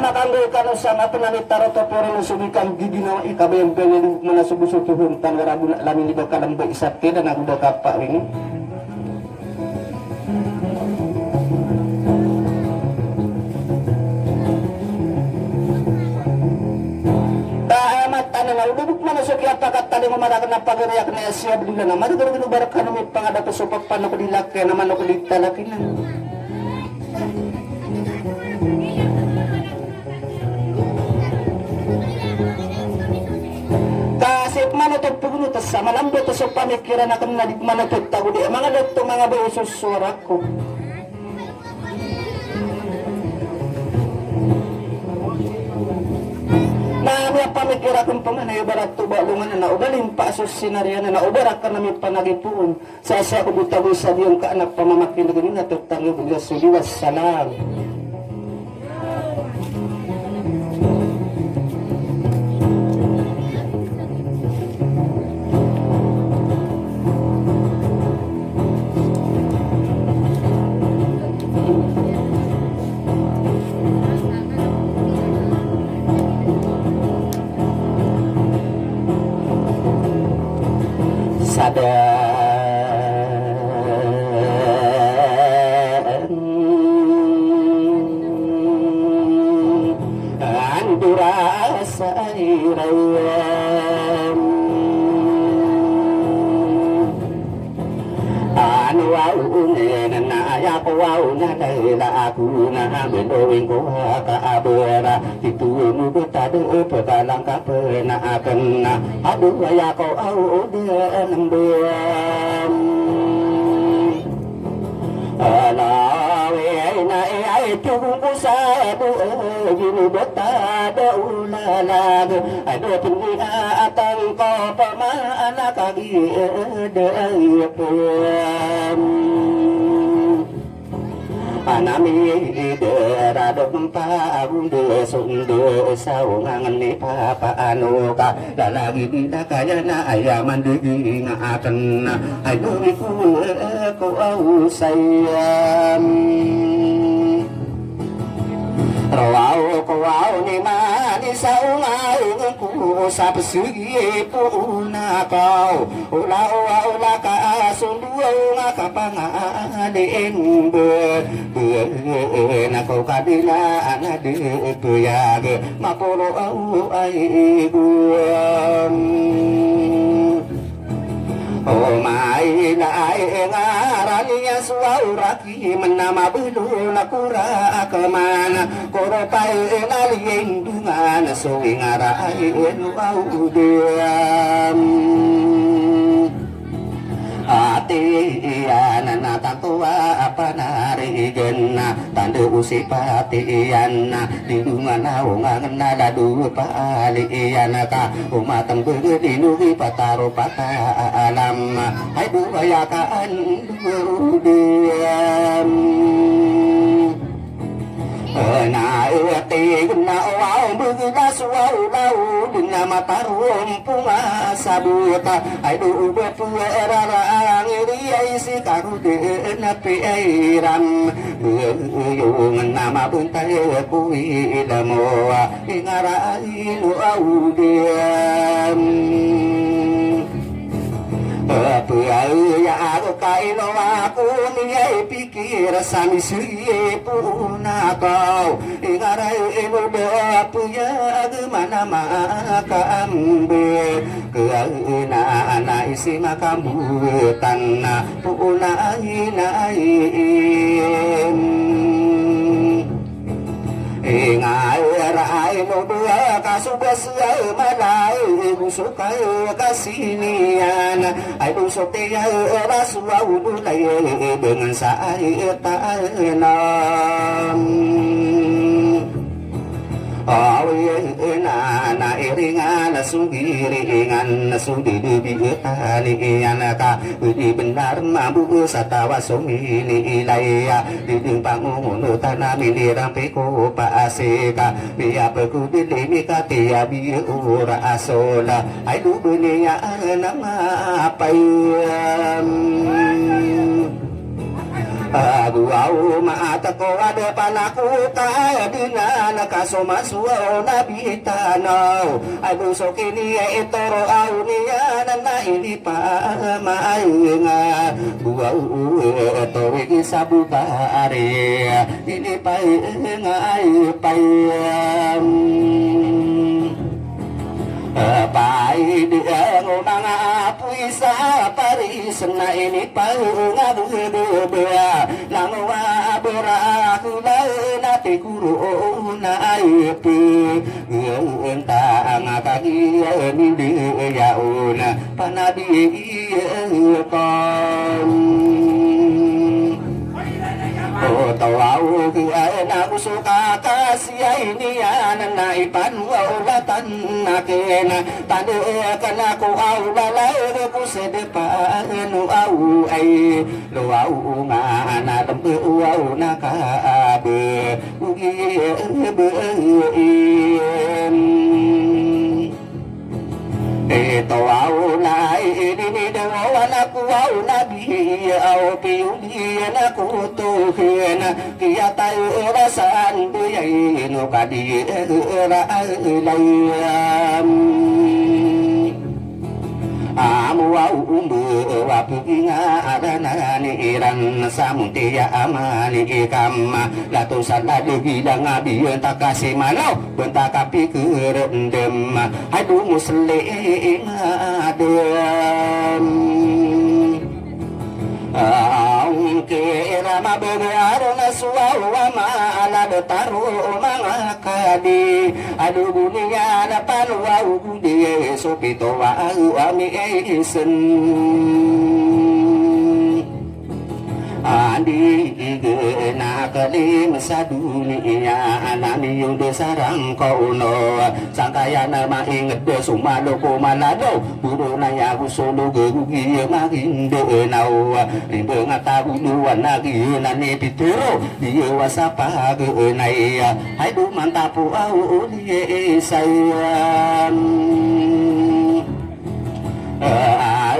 Nakanggoy ka no sa natunanit taro to pero sumikan giginaw ikabayang pengen mana subusutuhun tanggarabu lamin libaw kalambay isat keda nagudaw kapa ring tamat ano na udubuk mana so kaya pakat tali mo marakan na pagariyak na siya bila na madagaro barak ka no may pangadato so papano ko dilak kaya naman ako ditalaki na kasip manutog pugunot sa malambot sa pamikiran na kami nalit manutog taguli mga dito mga bayo susurak ko na mga pamikiran kong panganay barat to balungan na ubalin pa sa sinarya na ubarak ka namin panagipuon sa asya ko butagoy sa diyong kaanak pamamakin na ganun na tutangyo kong suliwas salam aduh ya kau au dia nambem alawe na ai tugu sabu gini bota da ulala ado tinggi atang ko pamana kagi de anami derado pagunde sunde sawangan ni papaano ka lalagi kita kaya na ayaman digi nga akan ay lumiku ko ausayam rawaw ko wow ni mani sa ungay ko sa pasigi po na kau ula ka asunduaw nga kapangalin na ko kadila na di tuyag mapuro ay guam oh mai lai ngaran ya suaraki menama bulu na kura kemana koro pai nalindungan so ngarai au diam ati ana natatua apa narigen tandu usipati ana lindungan aungan nada du palian ka umatang beginugi pataro pata alam hai buaya ka andudiam na uati na wow bugila suau lau dina matarum punga sabuta ai du bepuera rang iri isi karude na peiram yung nama buntai kui damo ingara ilu audiam ya aku kaino aku niyay pikir sami siye puna kau ingaray ino beapu ya gimana maka ambil keina na isi makamu tanah puna inaim ingay rai mo dua kasubas ay malay busukay kasinian ay busok tiya rasuwa udulay dengan sa ay taanam na iringan sunggiringan sudidibitalian ka di benar mampu sa tawa sumililaya di pangunutan namin irampi ko paasika biya pagkubilimi ka tiya biura asola ay lubuniya na mapayam Aguaw maatako ada panakuta Dina nakasumasuaw na bitanaw Agu so kiniya itoro aw niya na ilipa maainga Guaw tawig sa bubari Ilipay nga ay payam Pai dia ngomong apuy sa Paris na ini pangabubea Langwa berakula nati kuro na ipi Ngenta ang kagiya hindi yauna Panabi kon Tawaw kaya na usuka kasya iniyan na ipanwawlatan nakin Tanda ka na ko aw lalay ko sa depan aw ay Luaw nga na tampuaw na kaabe Ito aw na ininidaw na kuwaw na biyaw Piyulian ako tuhin Kaya tayo rasaan buyayin O kadira alayam Amuaw umuwapu nga aranani iran sa muntiya amani ikam Latusan adigilang abiyan takasimanaw Benta kapikerendem Hadu muslim adem Ang kira mabengar na suwawa maalad taro mga kadi Adu bunia na panuwaw budi Sopito wa ami isen Andi na kalim sa dunia Anami yung desarang kauno Sangkaya na maingat de sumalo ko malado Puro na yago solo gugi magindinaw Rimbo nga tagunuan na ginan ni Pitero Diyawa sa pag-unay Ay dumantapo au uli isayan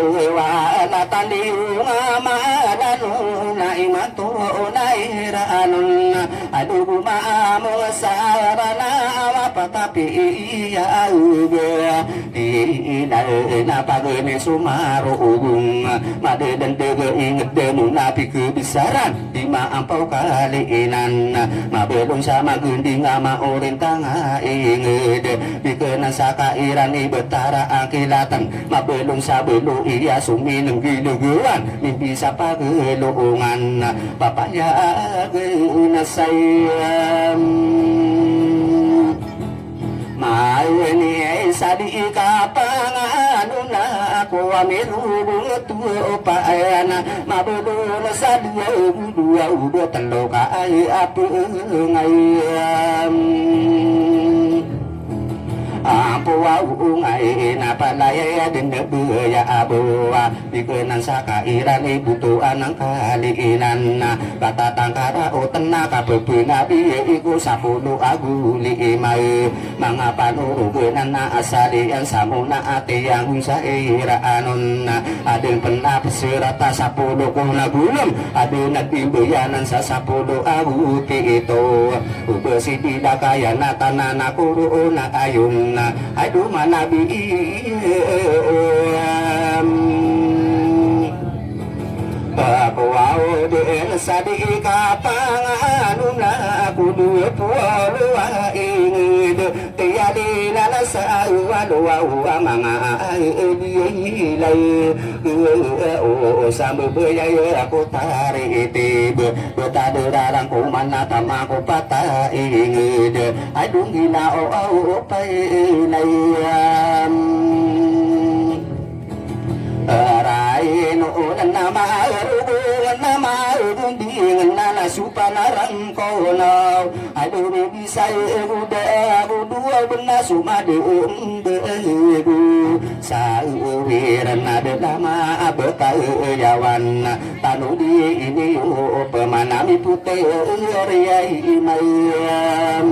Wala taliw nga malano na imato na iranon Adu maamo sa rana wapatapi iyauga Inay na pagani sumarugong Madedandega ingat demo napi kebesaran Di maampaw kaliinan Mabelong sa magundi nga maorinta nga inged Di ka sa kairan ibetara ang kilatan Mabelong sa belo iya suminang giluguan Mimpi sa pagluungan Papayag na sayam Mayani sa di kapangano na ako amirubong tuwa paana Mabulong sa dua udah talo ka ay apo ngayon Ampuaw ngay napalaya din na buya abuwa Bikunan sa kairan ibutuan ng kaliinan Katatangkara o tanaka pagpinabi Iku sa puno aguli imay Mga panurugunan na asalian sa muna ate yang sa iraanon Ading penapasirata sa puno ko nagulong Ading nagbibuyanan sa puno aguti ito Ubasi tidak kaya na tanan ako roon na ayon Aduh manabi Bapawaw din sa di kapangano na ako duwe puwalo ingid Kaya di nalasa uwaluwaw mga ilay Sa mabayay ako tari itib Betadurarang kumanata mako pata ingid Aduh ginao pailayam Aray noon na maaruguan na maarugundingan na nasupanarang ko na Aduh bisay uda sumadung bebu sauwiran adama bekayawan tanu di ini pemanami putih riai mayam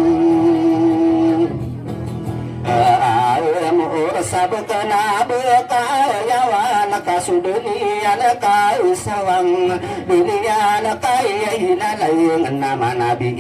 sabukana bekayawan kasudunia kaisawang dunia kaya ilalayang nama nabi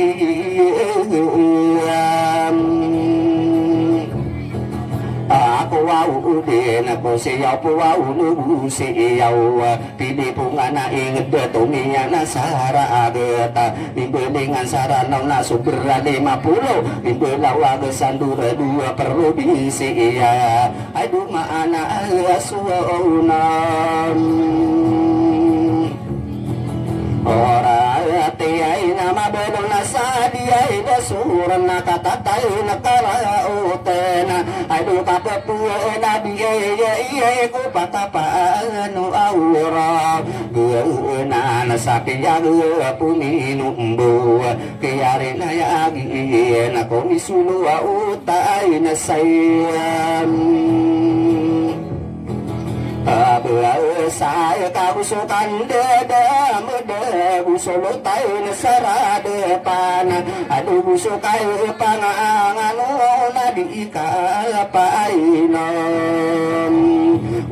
aku wau din ako siyaw po wau nubu siyaw pili po nga naingid tumiya na sara agat bibelingan saranaw na sobra 50 bibelaw agat sandura 2 provinsi iya ay dumaan na asuunan ora tiyay na mabelong na sa diyay basuran na katatay na karaoten ay duka papuyo na biyay ko patapaano aura guna na sa kiyag puminumbo kaya rin ay agin ako misuluwa utay na sayan saya kabusukan dada muda busolo tayo na sara depan adu busukay pangangano na di kapainom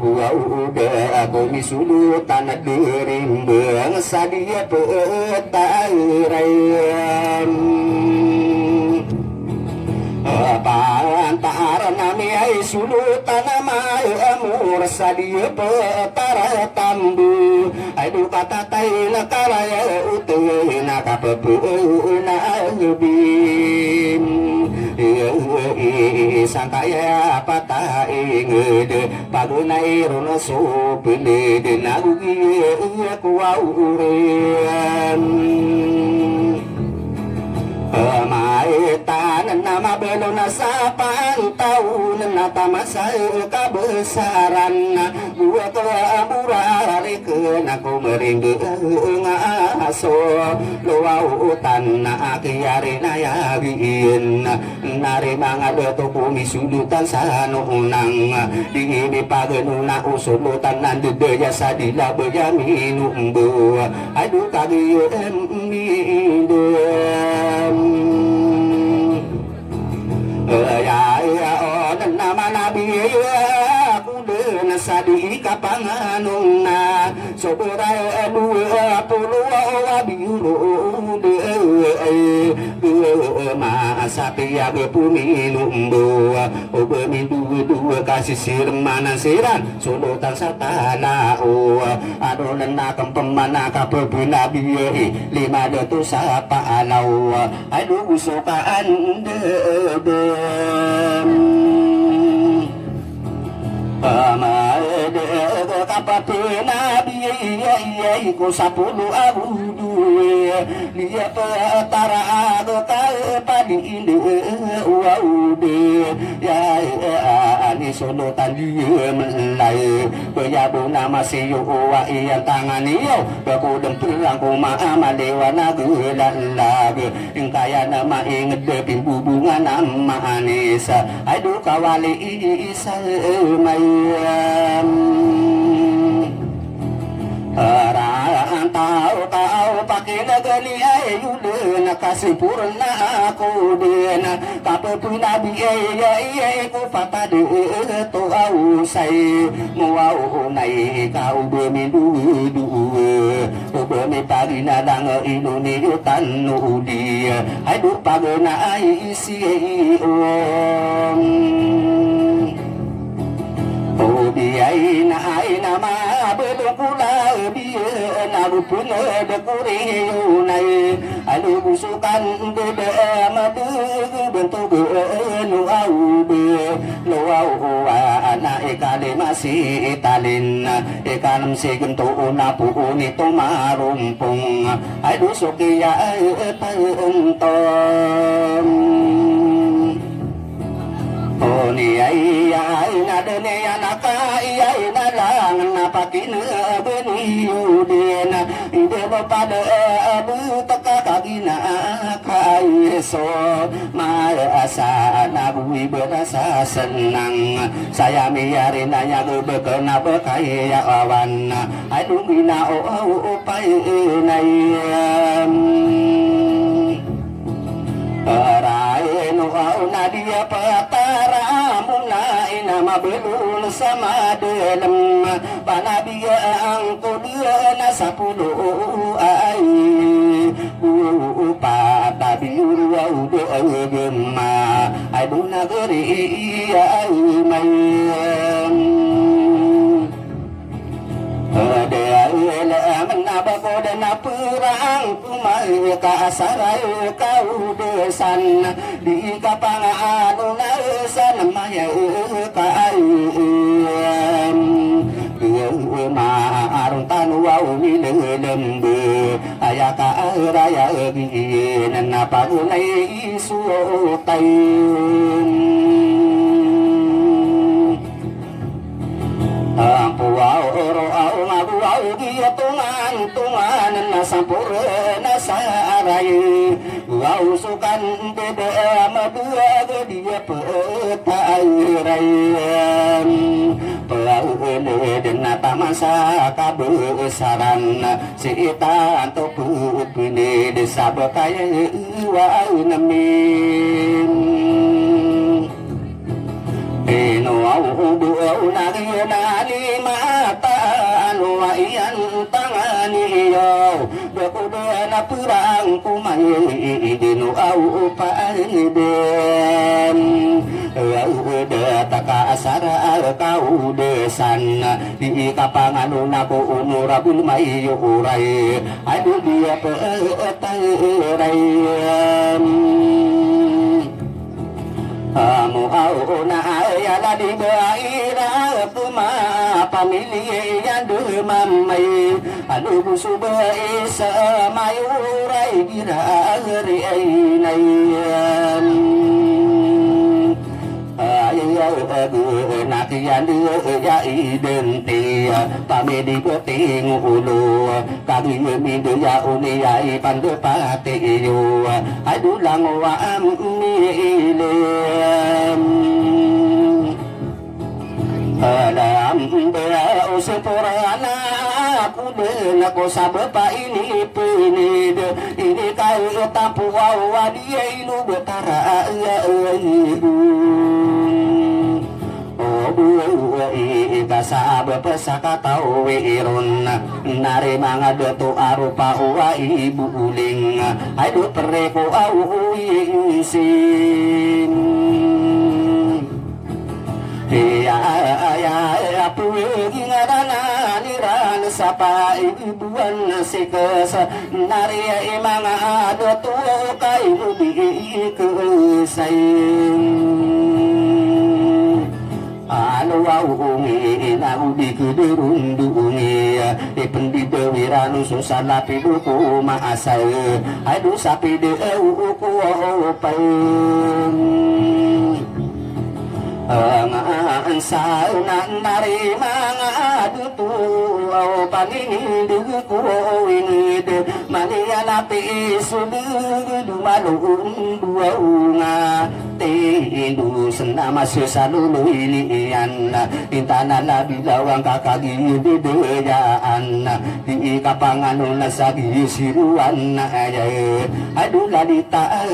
uda ako misulutan na dirimbang sa diya petayrayan pantaran nami ay sulutan na may amor sa diya para tambu ay duka tatay na karaya utoy na kapapu na lubim isang kaya pataingid pagunay ron supilid nagugi kuwaurin Maitan na mabelo na sa pantaon na tamasa kabesaran buwa ko amurari ke na kumering nga aso luwautan na akiyari na yagin nari mga doto kumisulutan sa nunang di pagano usulutan nandudaya sa dilabaya minumbo adu kagiyo emido naman nabiya kuda na sa di kapanganong na sobra dua puluh wabiru masapi aga puminumbo dua kasih sirmanan siran sulutan sa tanao adonan na kampamana kapabuna biyahi 5 dato sa paalaw adu usukaan kapapina biyay ko sa puno abudu liya pa tara ako kay paliili uaude ya ani sulutan liya malay kaya bu nama siyo uwa iyang tangan niyo bakudang perang kumaamaliwa na gulalag yung kaya na maingad pimbubungan ang maanis ay do kawali isa may Araan tao pakinagali ay yun nakasipurna ako din kapapinabi ay ko patado to ausay muwaunay ikaw bumidudu bumipagi na lang inuniyutan nuli ay dupag na ay isiyon Biyay na ay na mabelong kula biya na rupun dekuriyunay alubusukan bebe madubentuk nuaube nuaua na ikali masih italin ikanam sigento na puun ito marumpong ay dusukiya ay paunton Oh ni ai ai na de ne anaka ai na lang na pakin beni udena ide pada abu taka kagina kai so ma asa na bui berasa senang saya miarin nanya bekena bekai ya awan adu bina o pai nai Raino au nadia patara muna ina mabelul sama dalam panabia angko dia nasapulu ai pada biru au de gemma ai buna geri ai mai menabako dan perang kumai kasarai kau desan di kapangan unasan maya kai ma arung tanu wau ni lembe ayaka raya gi nan apa gunai isu tai Puau oro au ngabu au dia tungan na sampurna sarai au sukan beda madua dia petai rai pelau ele denata masa kabesaran sita anto pupini desa bekaya wa namin Eno au au nani mata anu ian tangani yo bekuda na perang kumai dinu au paiden au taka asara kau desan di kapangan naku umurabul mai urai adu dia petai rai Amu au na ya la di baira kuma pamilya yang demamai anu busu baisa mayurai gira agri ainaian nakian ya identi pamedi peting ulu kagi mindu ya uni ya pandu pati yu adu lang wa amilem dalam bau sepurana aku dengan aku sabapa ini penid ini kau tapu awa dia inu betara ibu kasab pesaka tau wirun nari manga detu arupa uwa ibu uling aidu pereko au isin ya pugi ngarana niran sapa ibuan sikes nari imanga detu kai ubi kesain anu wau ngi na udi kudurundungi pendida wiranu susana piduku maasai adu sapi de uku opai saunan dari manga dutu paning duku ini de mania napi sudu malung dua unga tindu senama sesalulu ini anna intana nabi lawang kakagi di deyaan di kapangan nasagi siruan aja aduh ladita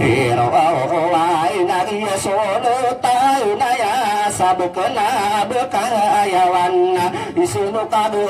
Ero awai nari solo tai naya sabukena bekayawan isunu kadu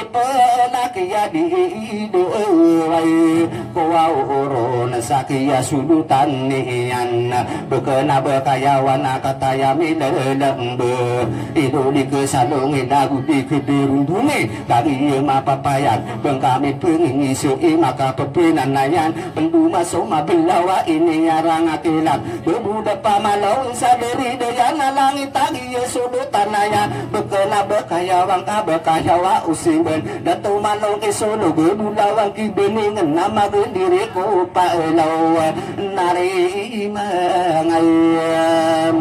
ipe nakia di doai kau oro nasakia sudutan nian bekena bekayawan kataya milelembe itu di kesalungi dagu di kedirundungi dari mapapayan bengkami pengisu maka pepinan nayan penduma soma belawa ini arang akilat bebuda pamalau saderi dayana langit tagi sudut tanaya bekena bekayawang kabekayawa usiben datu manong isolo gebulawang kibeningan nama diriku paelaw nari mangayam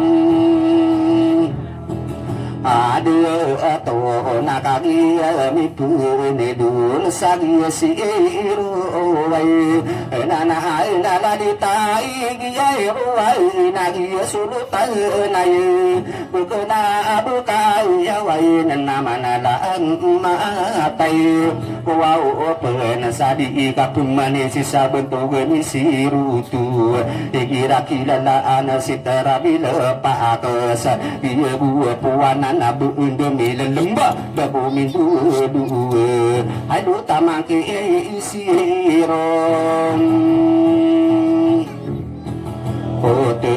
Aduh atau nakagia mipune dun sagia si iruwai nana nala ditai giai ruwai nagia sulutai nai bukena bukai yawai nama nalaan matai wau pen sadi kapun manisi sabentuk misi rutu kira kira ana sitara bila pakas dia buah puana nabu undo mila lembah babu mindu dua aduh tamaki isiron Oto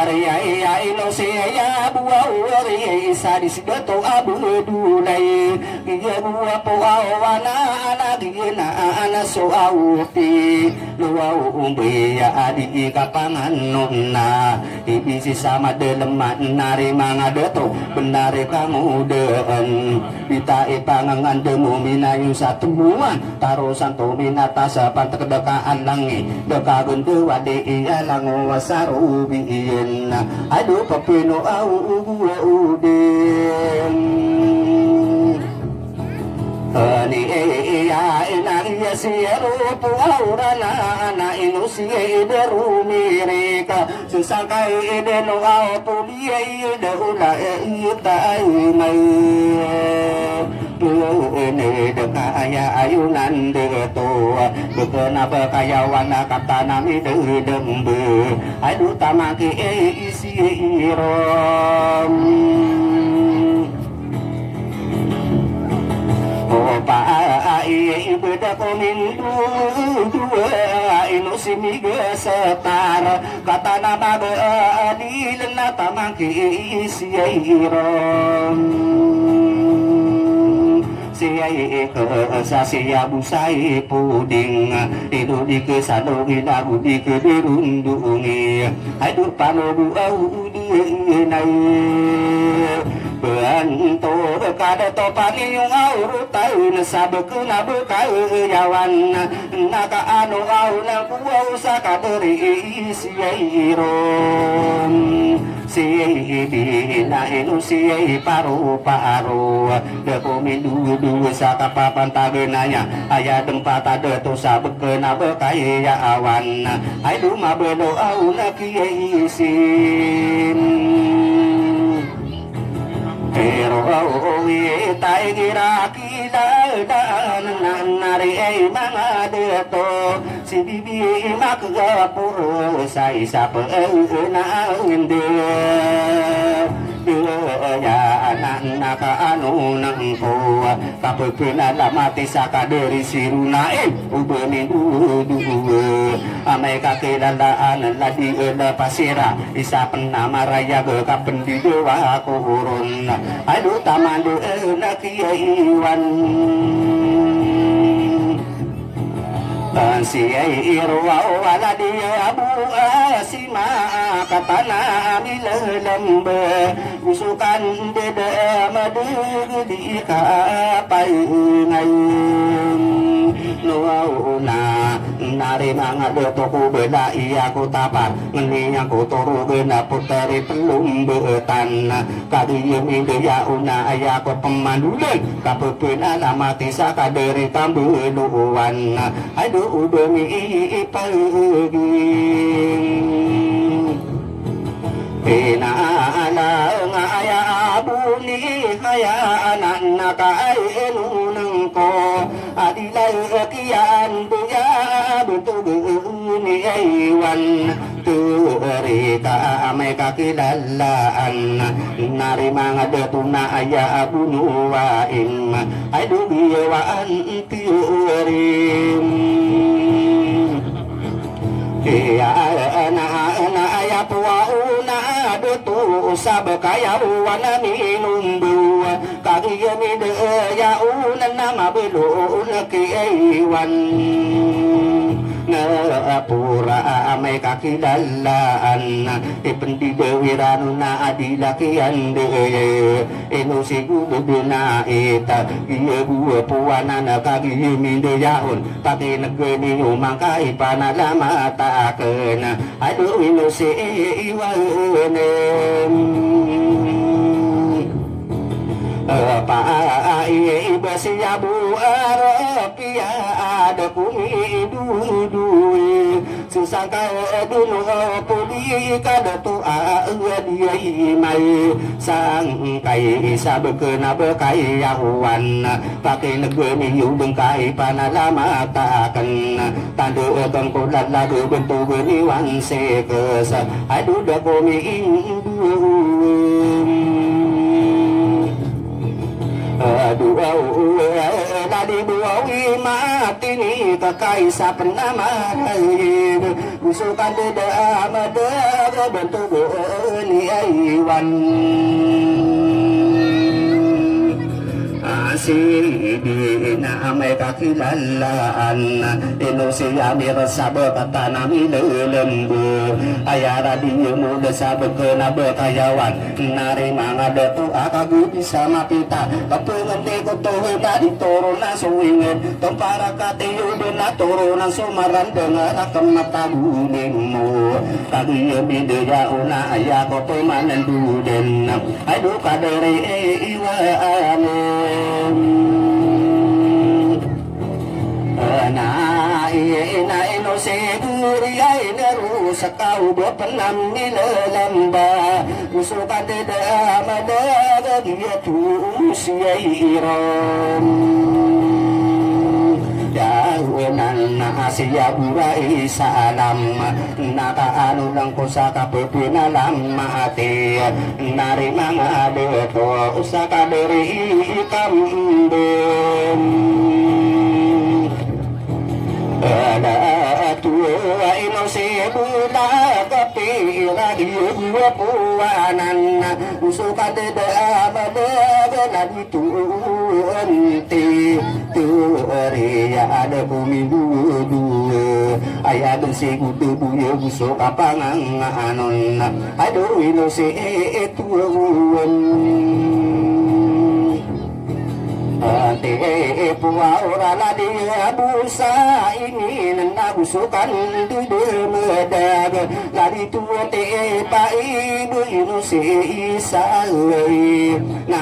Arya ino siya buwa ori sadis gato abu dulay Giya buwa po awana anagina ana so awuti Luwaw umbiya adi kapangan nuna Ibisi sama deleman nari mga dato Benari kamu deen Bita ipangangan demu minayong sa tumuan Tarusan tuminata sa pantakedekaan langi Dekagun duwadi iya lango wasa Rubiin aduh papino au udin ani iya iya siero puaurana na inusie derumireka sesakai deno au pulie deula ita mai ini dekaya ayunan deto bekena bekayawan kata nami dembe aduh tamaki isi irom opa ai beda komin dua inu simiga setar kata nama di lena tamaki isi irom siya sa siya busay puding ito di ke sado inabu di ke dirundungi ay do panobu au di nay banto kada to pani yung auro tayo na sabi ko na bekayawan naka ano au na kuwaw sa kaderi siya iron siya na ino siya paro deko mindu sa kapapantagan na niya ayadeng patada to sa bekena bekayawan ay dumabelo au na kiyaisin pero tayo kira dan nari ay mga dito si bibi makagapuro sa isa pa na hindi ya anak nakaano nang ko kapag pinalamati sa kaderi sirunain ubenin amay kakilalaan ladi na pasira isa penamaraya kapendidewa ko uron aduh tamando na kiyaiwan siya irwa wala dia abu asima katana milalambe usukan dede madu di kapay ngayon nuauna nari mga doto ko bela iya ko tapat ngeniya ko toro gena putari pelumbetan kadiyem indaya una aya ko pemandulan kapupin alamati sa kaderi tambeluan aduh ubengi ipalging ina ala nga aya abuni kaya anak nakainunang ko adilay kian buya butuguni aywan turi ka may kakilalaan nari mga datuna aya abunuwain ay dugiyawaan tiurim iya na aya po tu sabakayawan minumbu kagiyami de yaunan nama belul kiaiwan na pura amay kakilalaan ipendi dewirano na adilakian de eno siguro na ita iya buwa puwana na kagiyami de yaon pati nagni umangkay panalama taken ado ino si iwanem iba siya buarapia ada kumi dudui susangka duno puli kada tu dia mai sang kai sabek na bekai yawan pakai negeri yu bengkai panalama takan tanda bangko lalu bentuk beniwan sekes aduh dah kumi indu ladi buawi mati ni kakai sa penama usukan deda mada bentuk ni aiwan asidi na may kakilalaan ino siya mirasabot at tanami lelembu ayara di mo desabot ke na bekayawan nari mga dato akagubi sa mapita kapungan di ko tuhoy na di toro na suwingin tong para katiyo doon na toro na sumaran dengar akam matagunin mo kagiyo bidya una ayako to mananduden ay do kadere iwaane na ino siguri ay narusak kau bepenam nilalamba usukan tidak madaga dia tu siya iram dahunan na siya buhay sa alam nakaano lang ko sa kapipinalam mati nari mga beto sa kaderi ikambing ada tua ino sebula kapira ibu puanan usuka deda abada lagi tuanti tuaria ada bumi dua ayah dan segudu buya busuk kapangang anon aduh ino se tuan ante puwa ora dia busa ini nabusukan dudu medag lari tua te pai bu inu si isai na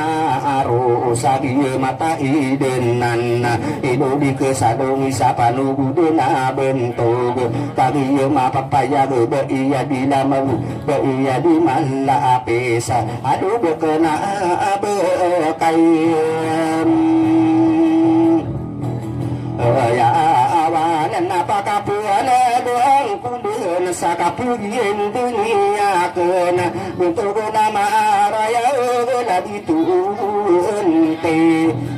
aro sabi mata idenan ido di kesadong sapanu budena bentog kagi mapapaya be iya di lama be iya di mala apesa aduh bekena abe kain ya awanan apakah puana doang kudun sakapugin dunia kena bentuk nama raya lagi tuunte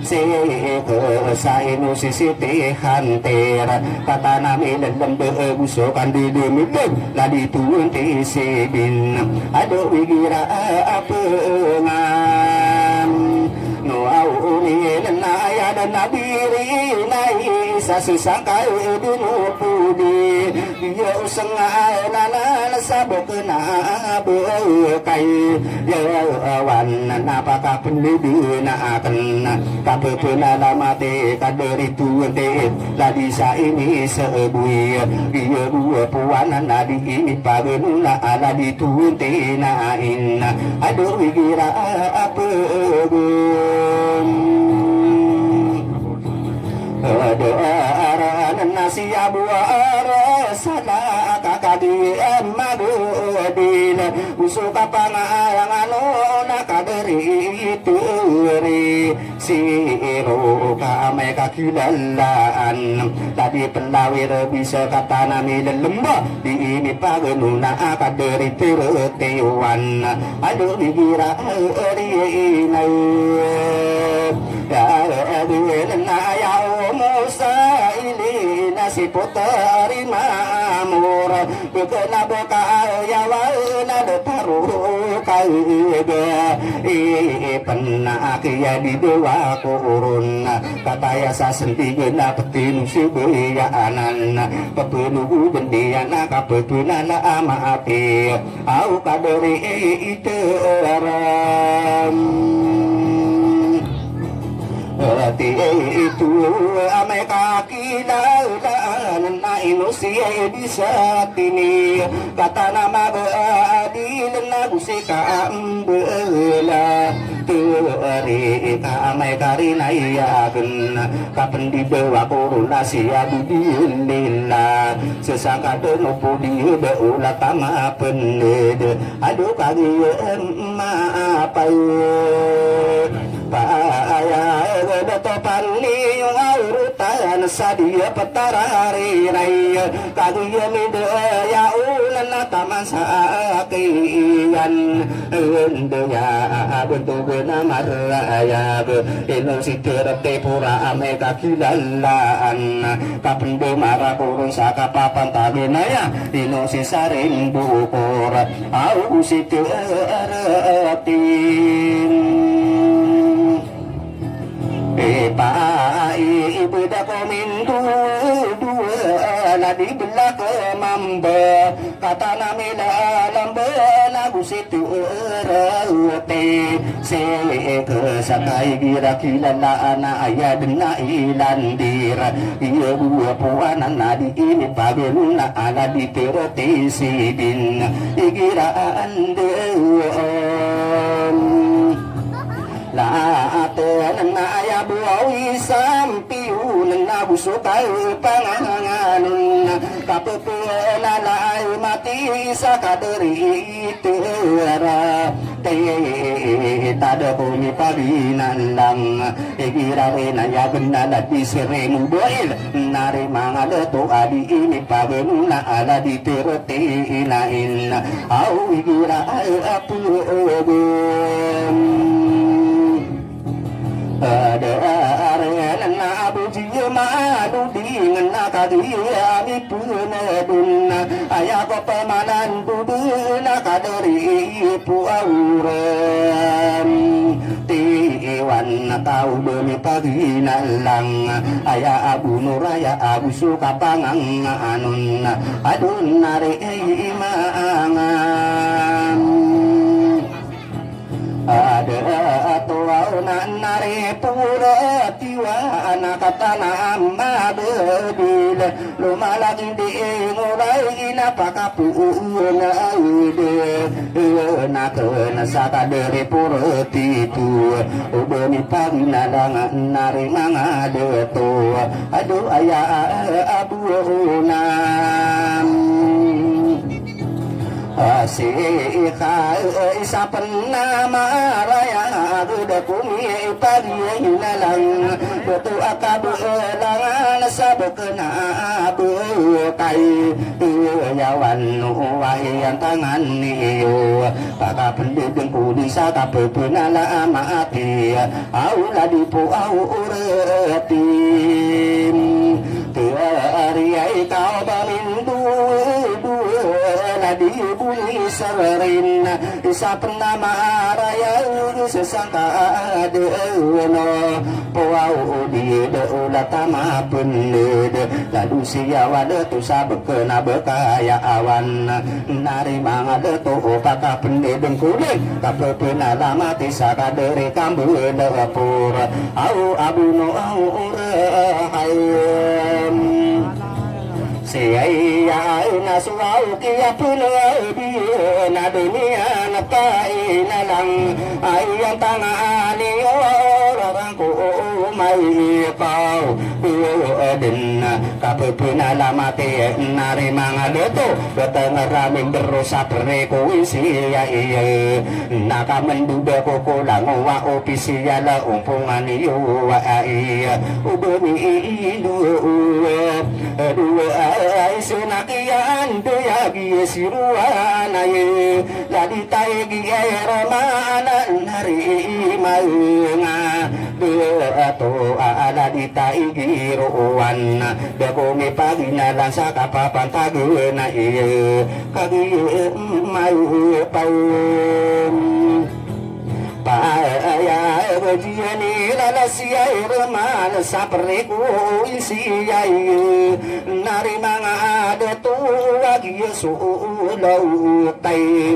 sekesainu sisiti hantera kata nami dalam bebusokan di demiten lagi tuunte sebin aduh wigira apa ngam no au ni na ya dan nabiri nai sasangka dinu pudi dia usanga nana sabok na bekai ya awan apakah pendidi na akan kapena mate kaderi tuente ladi sa ini sebui dia dua puanan nadi ini pagenuna ala di tuente na inna aduh wigira apa aranan nasi abu arasala kakadi amadudin usuka pangayangan nakaderi turi siro kame kakilalaan tadi pelawir bisa kata nami lembah di ini pagenuna kaderi tertewan aduh dikira erinai ya ya Musa ini nasi putari mamur bekena beka ya wana de paru ka pernah kia di dewa kurun kataya sa sentigen na petinu si beyanan pepenuh bendian kapetuna na amati au kaderi iteram Hati itu ame kaki lautan na inusia di saat ini kata nama beadil na usika ambela teri ame karina iya gen kapan di dewa koruna sia budilila sesangka denopo di beula tama pened aduh kagi apa Paya topan ni yung aurutan sa dia petarari raya kaguya mide ya ulan na taman sa akiyan undaya bentuk na maraya inong si terate pura ame kakilalaan kapan bumara kurun sa kapapan taginaya inong si saring bukor au si teratin ibuda ko mindu dua na di belah ke mamba kata namila lamba lagu situ erote se ke sakai gira kilala ana ayah dena ilandir iya gua puanan na di ini paguna ala di terote sidin igira ande Laatan na ayabuawi sampiun na busukay panganganin kapupuan na laay mati sa kaderi itera tada bumi paginan lang igirare na yagan na lati seremu boil nari mga leto adi ini pagana ala di terote inain au igira ay apu ada area na abuji malu dengan nakadiya mi punadun ayah ko pamanan buduna kadari puauran tiwan na tau bumi pagina lang ayah abu nuraya abu suka pangang anun adun nari imangan ada tua nari pura tiwa anak kata nama bebil lumalagi di ngurai napa kapuna ide nak nasaka dari pura titu ubeni pagina dangan nari mangade to aduh ayah abu nam Asika isa penama raya Guda kumi pagi nalang Betu akabu langan sabukena bukai Yawan wahian tangan niyo Paka pendudung kudi saka pepenala amati Aula dipu au uretim Tiari kau bamindu di bumi serin isa penama raya sesangka adeuna powau di deula tama pened lalu siawa de tu sabekena bekaya awan nari mangade to kata pendedeng kulit kapepena lama tisa kadere kambu dapur au abuno au hayem Siya na suwaw kaya pinabi na dunia na tayo na lang ay ang tangali orang ko may ikaw din kapipinalamati nari mga dito kata maraming derosa preko siya iya nakamanduda ko kulang wa opisya la umpungan iyo wa iya ubani ilu dua ay sunakian doyagi siruana ye ladi tay giera mana nari maunga dua to ala di tay giroan dako mi paginalan sa kapapan taguna iye kagi mau pau siya raman sa periku siya nari mga adatuwag yesu lautay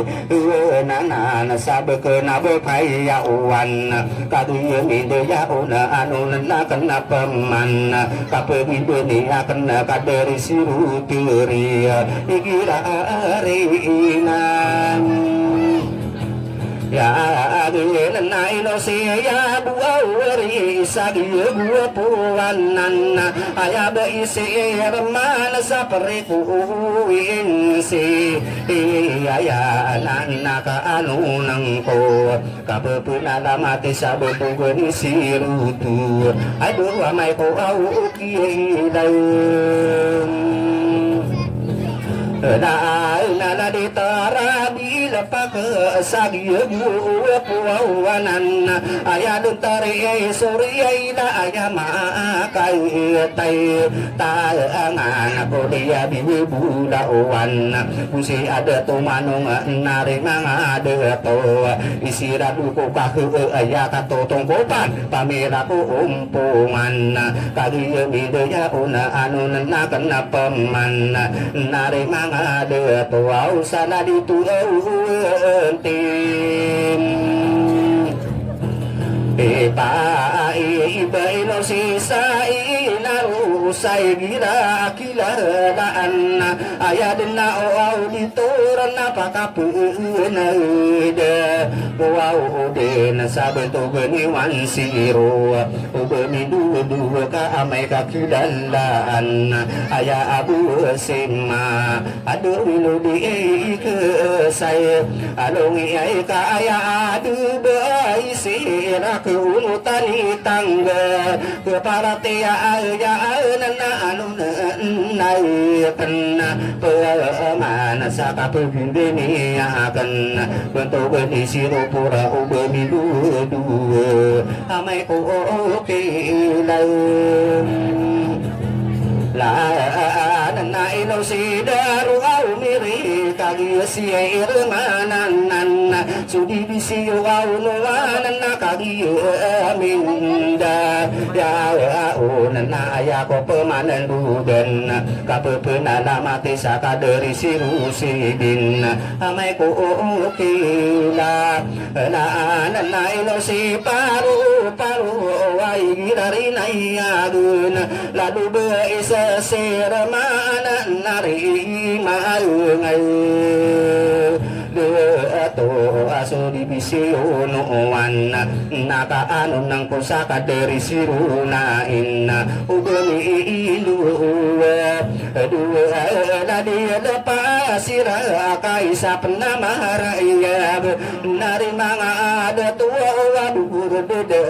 nana sabe na berpayawan kadunya midaya una anu na kenapa man kapegido ni akan kadari siru tiri igira arinan ya adil na ino siya buawari sa gua puanan aya ba isi ramana sa periku insi aya nana ka anu nang ko kapupuna mati sa bubugan sirutu aduh amay ko au kiyailay na di tara bila pak sagya gua puawanan aya duntari surya ila aya makai tai tangan ko dia bibi budawan pusi ada tu manung nari manga ada to isiradu ko kahu aya kato tongkopan pamira ko umpungan kali midaya una anu na kenapa man nari manga ada tuau sana di tim iba ino sisa inaru say gira kiladaan aya na oaw dito na pakapuna wow din sabi to ganiwan siro ubani duwa ka amay kakidalaan aya abu sima adu ilo di ikasay along iyay ka aya adu ba isira keumutan tangga keparate aya na anu naikan pemana sa kapagindini akan bentuk siro pura ubami dua amay ko kilang la na ino si daru au miri kagi si irmanan sudi bisi au nuanan kagi aminda ya au na ya ko pemanan dudan kapepena mati saka dari siru sidin amai ko kila na ino si paru wai dari naiagun lalu beisa sermana nari maungai to aso di bisionoan nakaano ng kusaka dari sirunain ugami iluwa dua na dia pasira kaisa penamaharayab nari mga ada tua wadur beda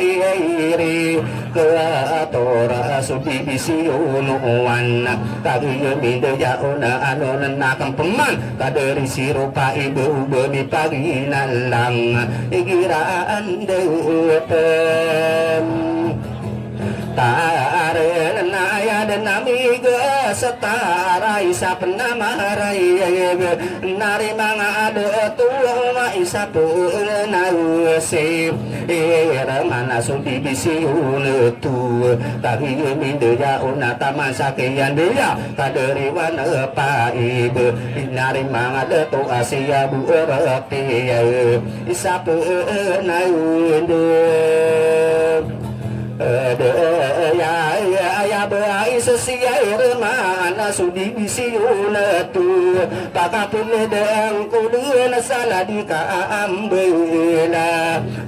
iri keatora aso di bisionoan kagiyong midaya na ano na nakang peman kadari siru pa ibu bumi paginan lang igiraan depan taren naya dan namiga setara isa penamarai nari mga ada tua isa penawasib era mana sudi bisi unetu tagi mindaya unata masakian dia kaderi wana paib nari mga ada tu asia bu erati isa penawasib ya bai sesiai mana sudi bisiuna tu pakapun deng kulun salah di kaambela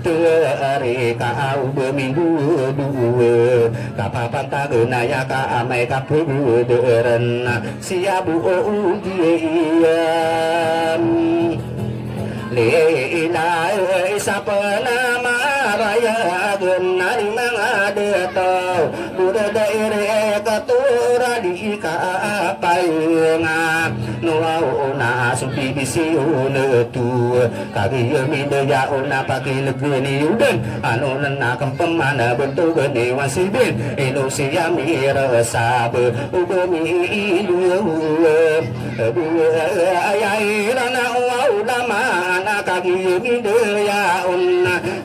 teare kau berminggu dua kapapan tagena ya ka amai kapu deren siabu udiam Leila isa panama raya genari mga detau Buda daire katura di kaapay nga Nuaw na supi bisiun tu Kagi midaya na pakilagani udan Ano na nakang pamana bentuk ni wasibin Ilo siya mira sabi Ugami ilu Ayay na uwaw naman kagi midaya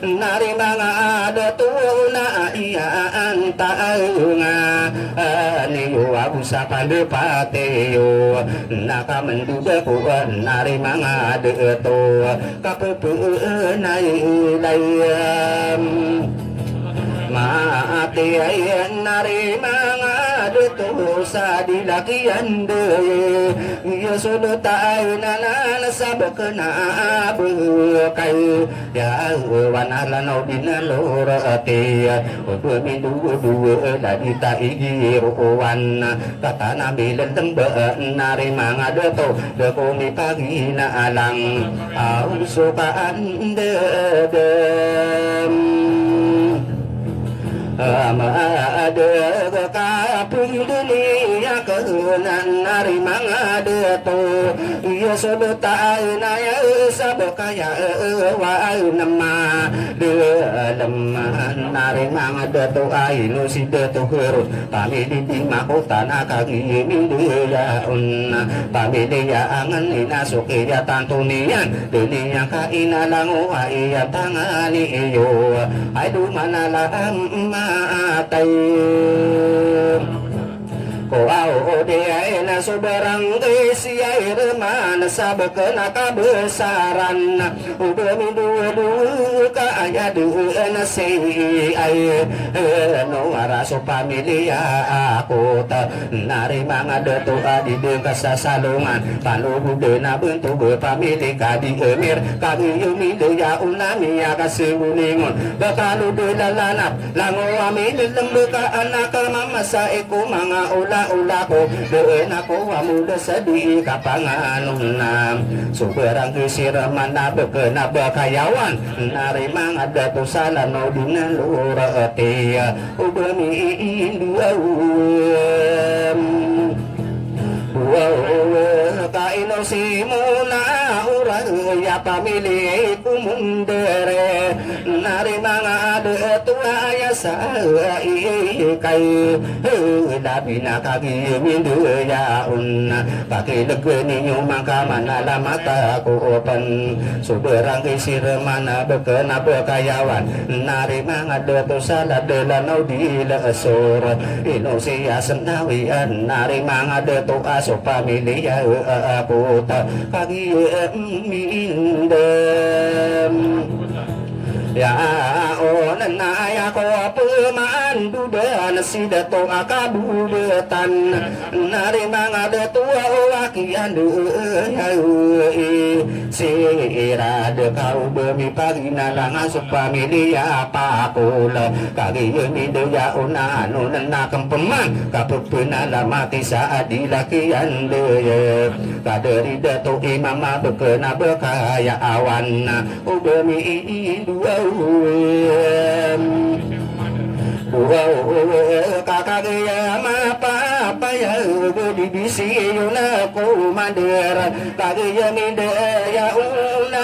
nari mga ada tuwa kalian taunga niyo abusa pandepateo naka menduga ku nari manga deto kapepeunai layam maati ay nari mga duto sa dilakian de iyo sunod tayo na nasabak na abukay ya wanalanaw dinalora ati ubumiduwa ladita igiruwan katana bilan tamba nari mga duto dakumi pagi na alang ang sukaan dedem ada kapung dunia kehenan nari mangadeto iya sebetai naya sabakaya wa nama dalam nari mangadeto ainu sideto herus pamili di makota nakagi minduya unna pamili ya angan inasuki ya tantunian dunia kainalangu iya tangani iyo aidu manalam matay ko ao de ay na sobrang siya irman sabak na kabesaran udah ka aya na si ay no araso pamilya ako ta nari mga dato adi de kasasalungan panuhod na bunto pamilya ka di emir kagi yumilo ya unami ya kasimulingon bakalo de lalanap lango amin lembe ka anak mamasa ko mga ula ko doon ako amuda sa di kapanganon na sobrang kisiraman na na bakayawan nari mga dato sa lano din na lura ati kaino si muna ura ya pamili kumundere nari mga adeto ya sa kay labi na kagimindu ya unna pakilag ninyo mga manalamata kuopan sobrang kisiraman na bakayawan nari mga adeto sa ladalanaw di lasor ino siya sandawian nari mga adeto aso pamilya puta kagi mindem ya onan na ko pemandu dan sidato akabudetan nari mga dato wakian ya sira de kau bemi pagina lang aso pamilya pakula kagi yun ya unano na kampeman kapupuna lamati sa adilakian de kaderi dato imama bekena bekaya awan ubemi dua kakagaya mapa ya di bisi na ko mandera kagaya mindaya una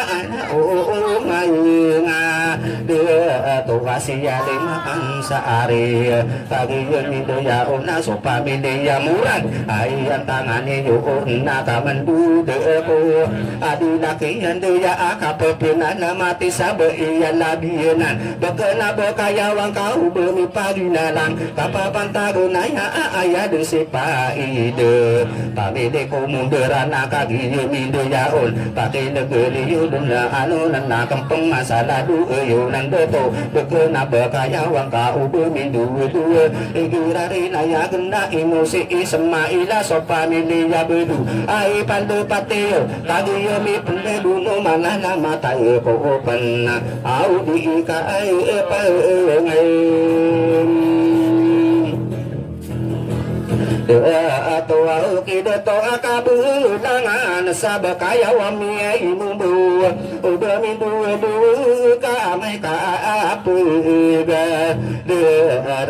mayunga de to wasiya de makan saari kagaya mindaya una so pamilya murad ay ang tangani yo na kamandu de ko adilakian de ya akapepina na mati sabe iya labinan bekena bekayawang kau bemi paginalang kapapantago na ya ayad si paide pamide ko munduran nakagiyo mindo yaon pakinaguli yun na ano na nakampang masalado yun ang doto bekena bekayawang kau bemi duwe igurari na yagan na imo si Ismaila so pamilya bedu ay pandupateo kagiyo mi pendedu no manana matay ko open na au di ka ay epangay ato kidato akabulangan sa bakayawami ay imubu udamindu ka may kaapuga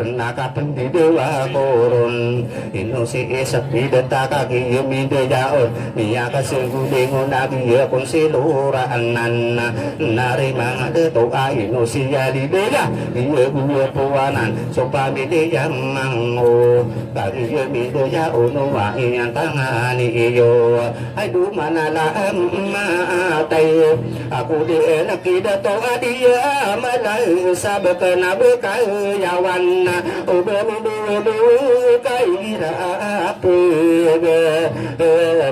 nakapendidewa koron ino si isat bidata kagiyumide yaon niya kasigulingon nagiya kung siluraanan nari mga deto ay ino siya lidega iya guya puwanan so pamiliyang mango kagiyumide yaon umain ang tangani iyo ay dumanalaan matay aku dia nak kita toa dia malai sabakana bekayawan ubemidu kaira apega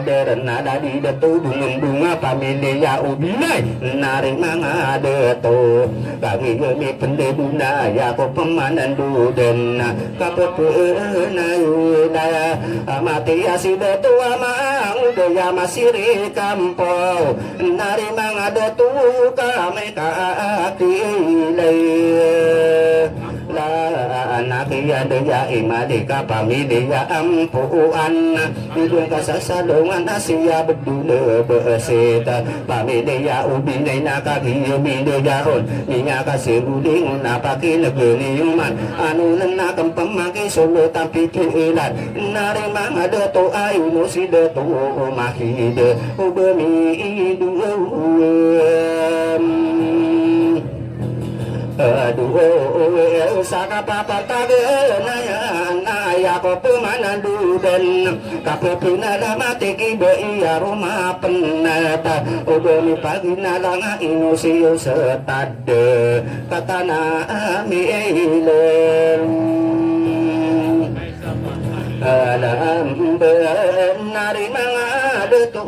derna dadi datu bunga pamilya ubinai nari manga deto kami gemi pendebuna ya ko pemanan duden kapepena yuda mati asida tua mang udah masih kampau nari manga detu kami kakilai anak ya daya imadika pamilya ampuan hidung kasasalungan asya bedule beseta pamilya ubinay nakagiyo midayahon niya kasiruding napakinaguni yuman anu nanakang pamaki solo tampikilan nari mga dato ay si dato makide ubamidu aduh saka papataga naya ko pumanandu dan kapupina mati kiba iya rumah penata udoni pagi nalanga inusiyo setade katana amilen alam benari mga deto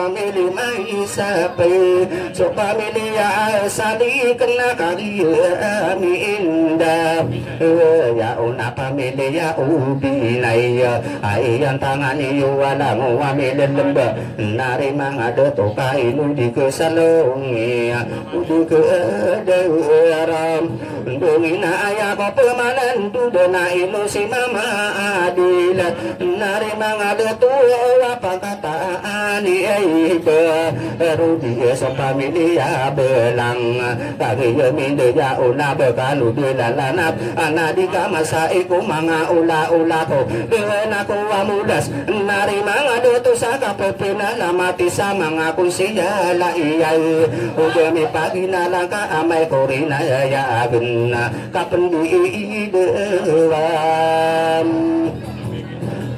pamili may sape so pamilya sali kena kaliya minda ya una pamilya ubinay ay ang tangan iyo wala mo amilin lamba nari mga deto kainu di kesalungi di kedaram dungin ay ako pemanan duda na ino si mama adilat nari mga deto apakataan ay rudi sa pamilya belang kagi minde ya una bekalu dilalanap anadi kamasai ko mga ula-ula ko na ko amudas nari mga deto sa kapepina lamati sa mga kunsiya laiyay ugami paginalang ka amay ko rin ayayagan kapendidewan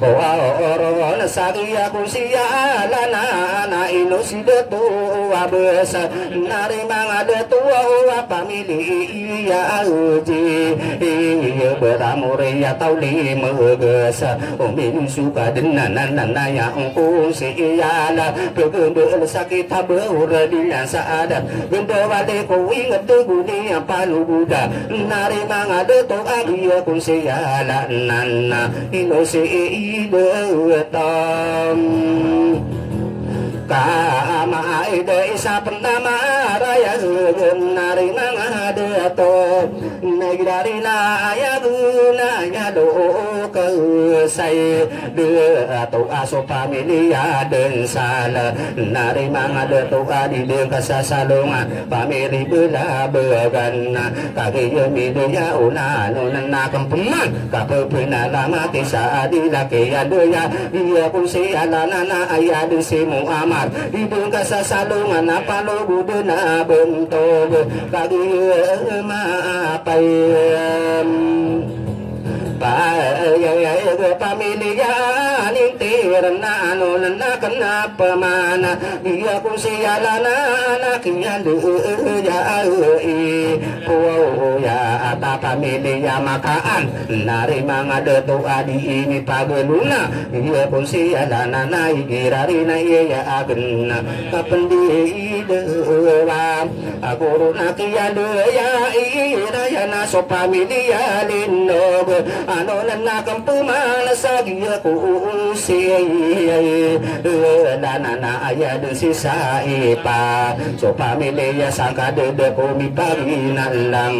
oro nasagi ako siya lana na ino si deto abesa nari mga deto pamilya uji beramure ya tauli magasa umin suka denanan naya kung siyala pagundol sakit habura diyan sa adat ganda wale ko ingat duguni ang palubuda nari mga deto agiya kung siyala nana ino si idam kamaide isa pentama raya nari mga deto nagdari na ayaguna do kesay deto aso pamilya den sala nari mga deto adi den kasasalungan pamili bela began kagiyo midya una nunan nakampuman kapupina lamati sa adilaki adoya iya kung si alana na ayadin si Muhammad hidung kasasalungan na palugudo na buntog kagiyo mapay pamilya nintiran na ano na kanapamana iya kung siya lana nakiyan luya puya ata pamilya makaan nari mga deto adi ini pageluna iya kung siya lana naigirari na iya agen kapendidewa ako nakiyan luya iraya na so pamilya linog ano na nakampumana sa giya ko siya lana na ayad si sa ipa so pamilya sa kadede ko mi paginan lang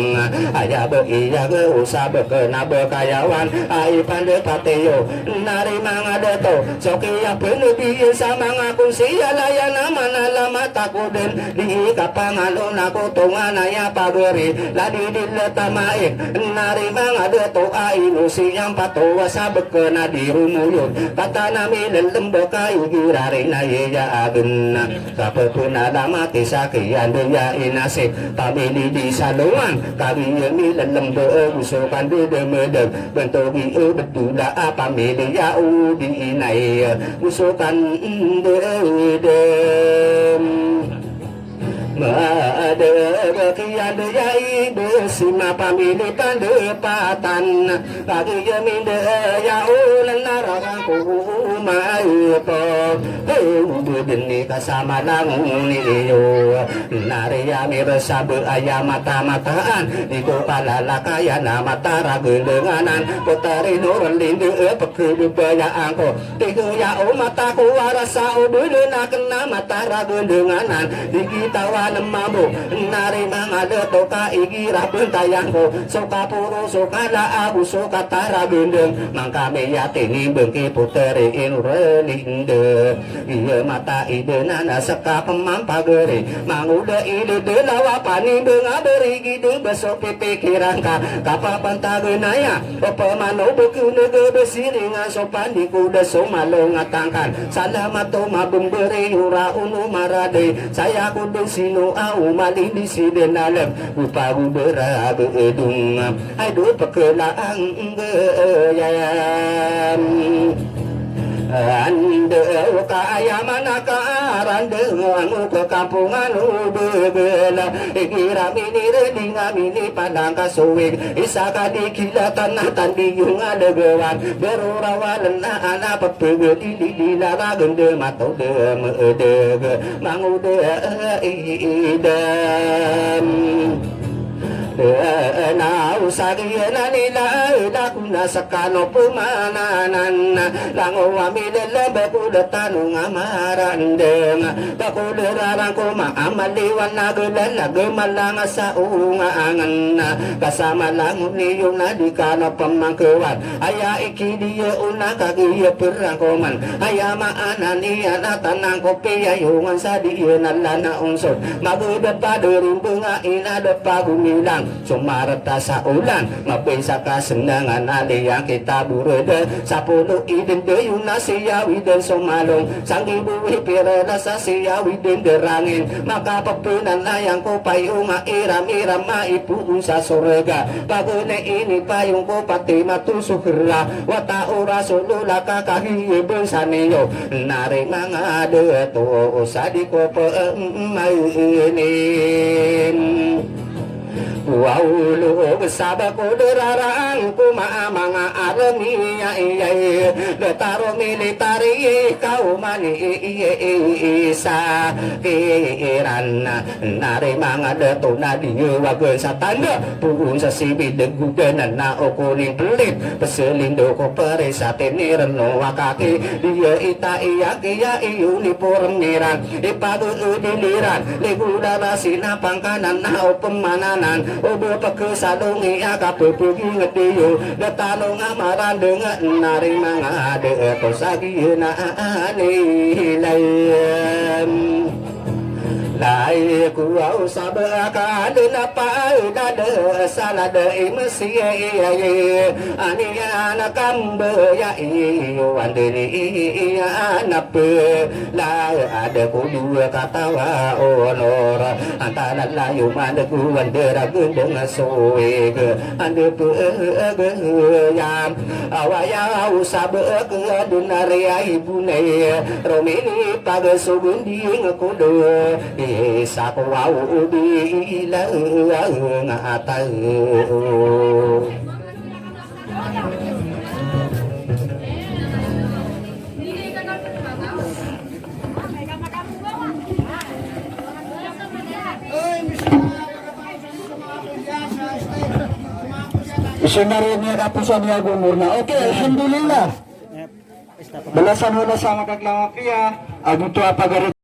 ayab iya ke usab ke nabe kayawan ay pande pateyo nari mga deto so kaya penubi sa mga kung siya laya naman alamat ako din di kapangalon ako tunga na ya pagwari ladi dila tamain nari mga deto ay siyang patuwa sa bekena di rumuyod kata nami lelembo kayu girari na iya agen kapupuna lamati sa kiyan dia inasik pamili di salungan kami yemi lelembo usukan di demedeg bentogi betula pamili ya udi inay usukan dedem Kian yai bersima pamilitan depatan Lagi yamin ya ulan naraku maupo Deni kasama langung niyo Nari yami besabu ayam mata-mataan Iko palalakaya na matara gelenganan Putari nurun lindu pekedu bayaanku Tiga ya mataku warasa udulu na kena matara gelenganan Digitawa lemamu Nari mangada toka igira bentayangku Soka puro soka la abu soka tara gendeng Mangkame ya tingi bengki puteri inurelinde Iya mata ide nana seka pemampageri Manguda ide de lawa pani benga berigi de besok pipikiran ka Kapa pantagenaya Opa mano beku nege besiringan sopan di kuda somalo ngatangkan Salamato mabemberi ura unu marade Saya kudu sinu au mali di siden alam Upagu berabe edung Aduh pekelaan geyam Ande kaya mana karande anu ke kampungan ubegela Ikira mini redinga mini padang kasuwing Isaka dikila tanah tandiyung adegewan Berurawalan na ana pepege di lara gende mato de medege Mangude idam na usagi na nila da kuna sakano pumananan lango amile lebe kuda tanung amarandeng bakule rarang ko maamaliwan na gulala gemalang sa ungaangan kasama lang niyo na di kana pamangkewan aya ikidiyo una kagiyo perang koman aya maanan iya na tanang kopi ayungan sa diyo na lana unsod magudat pa durimbunga ina depa gumilang sumarata sa ulan mapisa kasendangan aliyang kita burede sa puno idin deyong nasiyawi din sumalong sang ibuhi pirela sa siyawi din derangin makapapunan ayang ko payong iram-iram maipuun sa surga pagune ini payong ko pati matusukra wata oras ulula kakahibon sa niyo nari mga deto sa di ko pa mainin Waulo besaba ko derarang kuma mga army ay detaro military kau mani isa kiran nari mga deto na diyo wag sa tanda puun sa sibid gudanan na okuning pelit peselindo ko pare sa tiniran no wakaki diyo ita iyak iya uniform niran ipag-udiliran ligula na sinapangkanan na o pemananan Obo pakesalungi akapupugi ngetiyo Datano nga marandeng nari mga deto sagi na anilayam Lai kuau sabaka na pa dada salada imsi ani ana kambe ya iyo andeni ya nape la ada kudu katawa honor antara layu mana ku andera gendeng soe ande pe yam awaya usabaka dunare ibune romini pagasogundi ngakudo sa ko wow ubi ila nga tayo Isundarin niya kapusan niya gumurna. Okay, alhamdulillah. Balasan mo na sa makaglamak iya. Aguto apagarit.